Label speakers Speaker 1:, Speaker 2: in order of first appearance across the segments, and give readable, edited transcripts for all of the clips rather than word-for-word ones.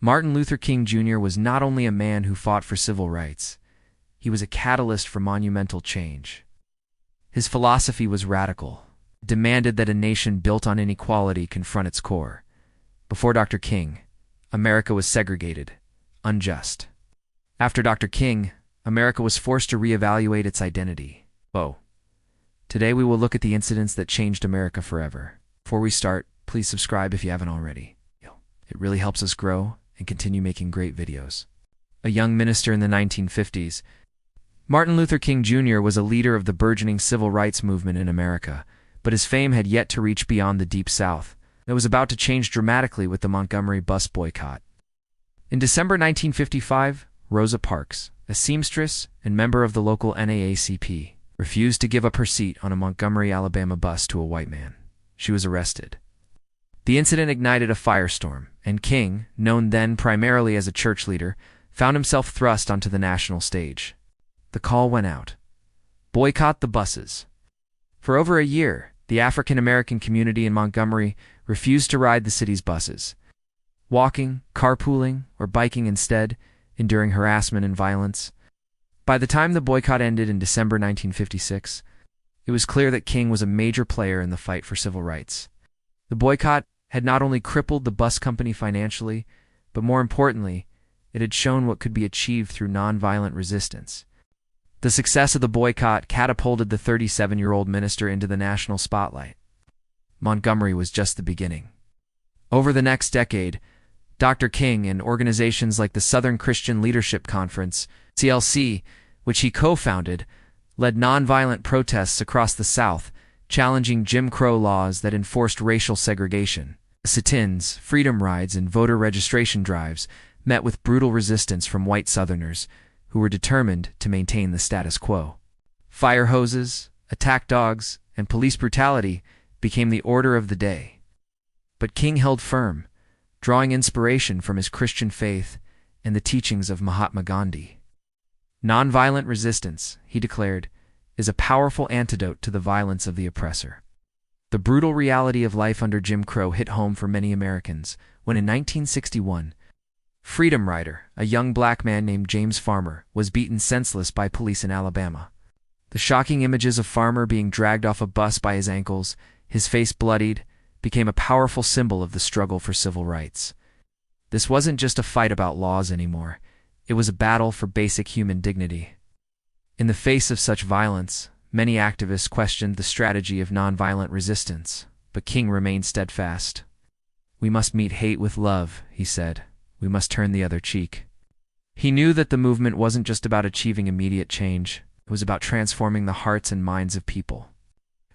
Speaker 1: Martin Luther King Jr. was not only a man who fought for civil rights, he was a catalyst for monumental change. His philosophy was radical, demanded that a nation built on inequality confront its core. Before Dr. King, America was segregated, unjust. After Dr. King, America was forced to reevaluate its identity. Today we will look at the incidents that changed America forever. Before we start, please subscribe if you haven't already. It really helps us grow and continue making great videos. A young minister in the 1950s, Martin Luther King Jr. was a leader of the burgeoning civil rights movement in America, but his fame had yet to reach beyond the Deep South. It was about to change dramatically with the Montgomery bus boycott. In December 1955, Rosa Parks, a seamstress and member of the local NAACP, refused to give up her seat on a Montgomery, Alabama bus to a white man. She was arrested. The incident ignited a firestorm, and King, known then primarily as a church leader, found himself thrust onto the national stage. The call went out: boycott the buses. For over a year, the African-American community in Montgomery refused to ride the city's buses, walking, carpooling, or biking instead, enduring harassment and violence. By the time the boycott ended in December 1956, it was clear that King was a major player in the fight for civil rights. The boycott had not only crippled the bus company financially, but more importantly, it had shown what could be achieved through nonviolent resistance. The success of the boycott catapulted the 37-year-old minister into the national spotlight. Montgomery was just the beginning. Over the next decade, Dr. King and organizations like the Southern Christian Leadership Conference, CLC, which he co-founded, led nonviolent protests across the South, challenging Jim Crow laws that enforced racial segregation. Sit-ins, freedom rides, and voter registration drives met with brutal resistance from white Southerners who were determined to maintain the status quo. Fire hoses, attack dogs, and police brutality became the order of the day. But King held firm, drawing inspiration from his Christian faith and the teachings of Mahatma Gandhi. Nonviolent resistance, he declared, is a powerful antidote to the violence of the oppressor. The brutal reality of life under Jim Crow hit home for many Americans when in 1961, Freedom Rider, a young black man named James Farmer, was beaten senseless by police in Alabama. The shocking images of Farmer being dragged off a bus by his ankles, his face bloodied, became a powerful symbol of the struggle for civil rights. This wasn't just a fight about laws anymore. It was a battle for basic human dignity. In the face of such violence, many activists questioned the strategy of nonviolent resistance, but King remained steadfast. "We must meet hate with love," he said. "We must turn the other cheek." He knew that the movement wasn't just about achieving immediate change. It was about transforming the hearts and minds of people.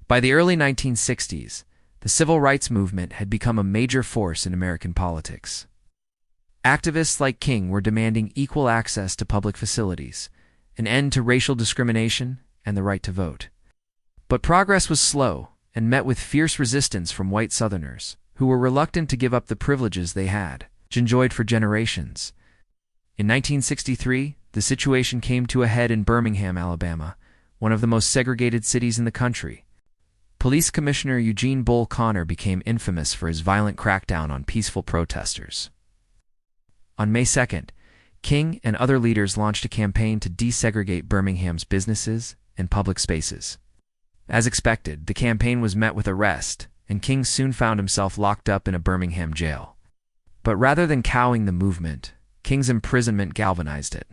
Speaker 1: By the early 1960s, the civil rights movement had become a major force in American politics. Activists like King were demanding equal access to public facilities, an end to racial discrimination, and the right to vote. But progress was slow and met with fierce resistance from white Southerners, who were reluctant to give up the privileges they had enjoyed for generations. In 1963, the situation came to a head in Birmingham, Alabama, one of the most segregated cities in the country. Police Commissioner Eugene Bull Connor became infamous for his violent crackdown on peaceful protesters. On May 2nd, King and other leaders launched a campaign to desegregate Birmingham's businesses and public spaces. As expected, the campaign was met with arrest, and King soon found himself locked up in a Birmingham jail. But rather than cowing the movement, King's imprisonment galvanized it.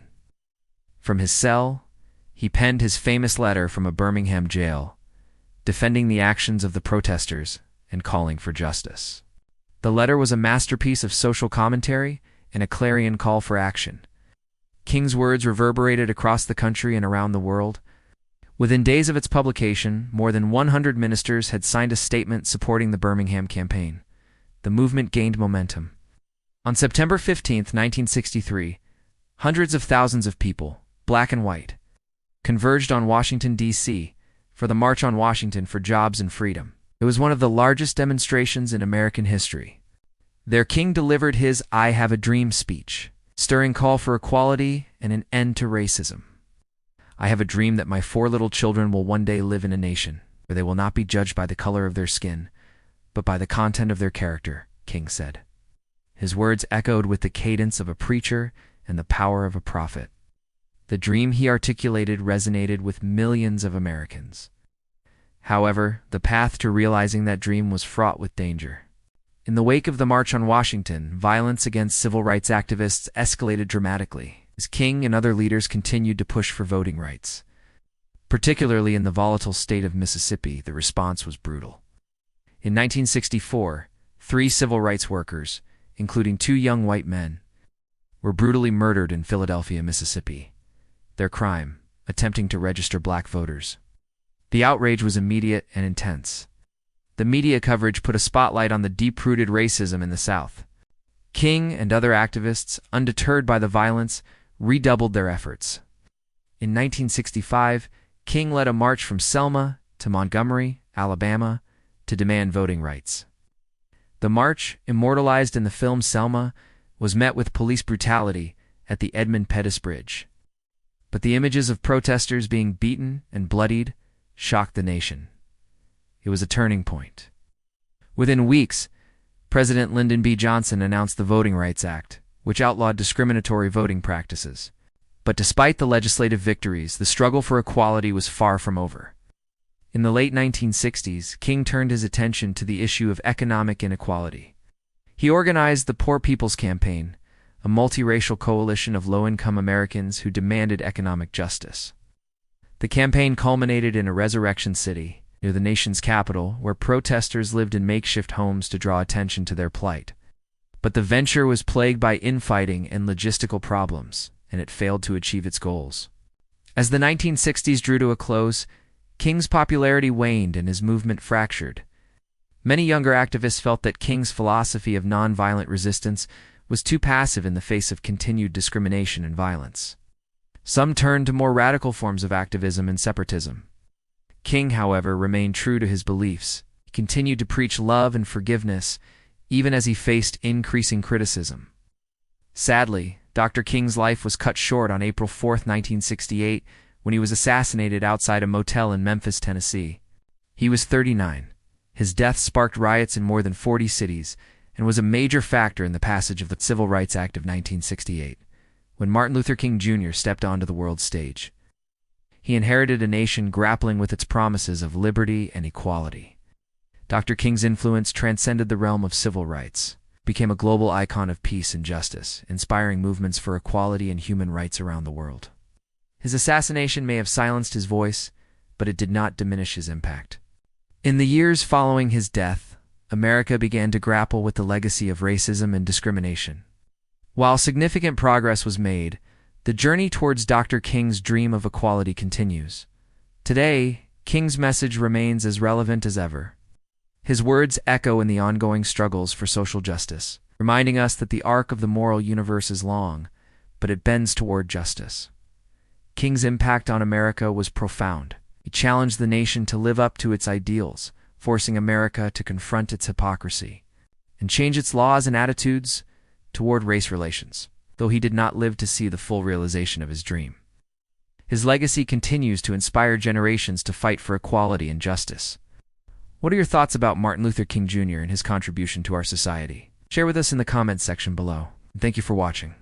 Speaker 1: From his cell, he penned his famous letter from a Birmingham jail, defending the actions of the protesters and calling for justice. The letter was a masterpiece of social commentary and a clarion call for action. King's words reverberated across the country and around the world. Within days of its publication, more than 100 ministers had signed a statement supporting the Birmingham campaign. The movement gained momentum. On September 15, 1963, hundreds of thousands of people, black and white, converged on Washington, D.C., for the March on Washington for Jobs and Freedom. It was one of the largest demonstrations in American history. There King delivered his "I Have a Dream" speech, stirring call for equality and an end to racism. "I have a dream that my 4 little children will one day live in a nation where they will not be judged by the color of their skin, but by the content of their character," King said. His words echoed with the cadence of a preacher and the power of a prophet. The dream he articulated resonated with millions of Americans. However, the path to realizing that dream was fraught with danger. In the wake of the March on Washington, violence against civil rights activists escalated dramatically, as King and other leaders continued to push for voting rights. Particularly in the volatile state of Mississippi, the response was brutal. In 1964, 3 civil rights workers, including 2 young white men, were brutally murdered in Philadelphia, Mississippi. Their crime, attempting to register black voters. The outrage was immediate and intense. The media coverage put a spotlight on the deep-rooted racism in the South. King and other activists, undeterred by the violence, redoubled their efforts. In 1965, King led a march from Selma to Montgomery, Alabama, to demand voting rights. The march, immortalized in the film Selma, was met with police brutality at the Edmund Pettus Bridge. But the images of protesters being beaten and bloodied shocked the nation. It was a turning point. Within weeks, President Lyndon B. Johnson announced the Voting Rights Act, which outlawed discriminatory voting practices. But despite the legislative victories, the struggle for equality was far from over. In the late 1960s, King turned his attention to the issue of economic inequality. He organized the Poor People's Campaign, a multiracial coalition of low-income Americans who demanded economic justice. The campaign culminated in a resurrection city, near the nation's capital, where protesters lived in makeshift homes to draw attention to their plight. But the venture was plagued by infighting and logistical problems, and it failed to achieve its goals. As the 1960s drew to a close, King's popularity waned and his movement fractured. Many younger activists felt that King's philosophy of nonviolent resistance was too passive in the face of continued discrimination and violence. Some turned to more radical forms of activism and separatism. King, however, remained true to his beliefs. He continued to preach love and forgiveness, even as he faced increasing criticism. Sadly, Dr. King's life was cut short on April 4, 1968, when he was assassinated outside a motel in Memphis, Tennessee. He was 39. His death sparked riots in more than 40 cities and was a major factor in the passage of the Civil Rights Act of 1968, when Martin Luther King Jr. stepped onto the world stage. He inherited a nation grappling with its promises of liberty and equality. Dr. King's influence transcended the realm of civil rights, became a global icon of peace and justice, inspiring movements for equality and human rights around the world. His assassination may have silenced his voice, but it did not diminish his impact. In the years following his death, America began to grapple with the legacy of racism and discrimination. While significant progress was made, the journey towards Dr. King's dream of equality continues. Today, King's message remains as relevant as ever. His words echo in the ongoing struggles for social justice, reminding us that the arc of the moral universe is long, but it bends toward justice. King's impact on America was profound. He challenged the nation to live up to its ideals, forcing America to confront its hypocrisy and change its laws and attitudes toward race relations, though he did not live to see the full realization of his dream. His legacy continues to inspire generations to fight for equality and justice. What are your thoughts about Martin Luther King Jr. and his contribution to our society? Share with us in the comments section below. And thank you for watching.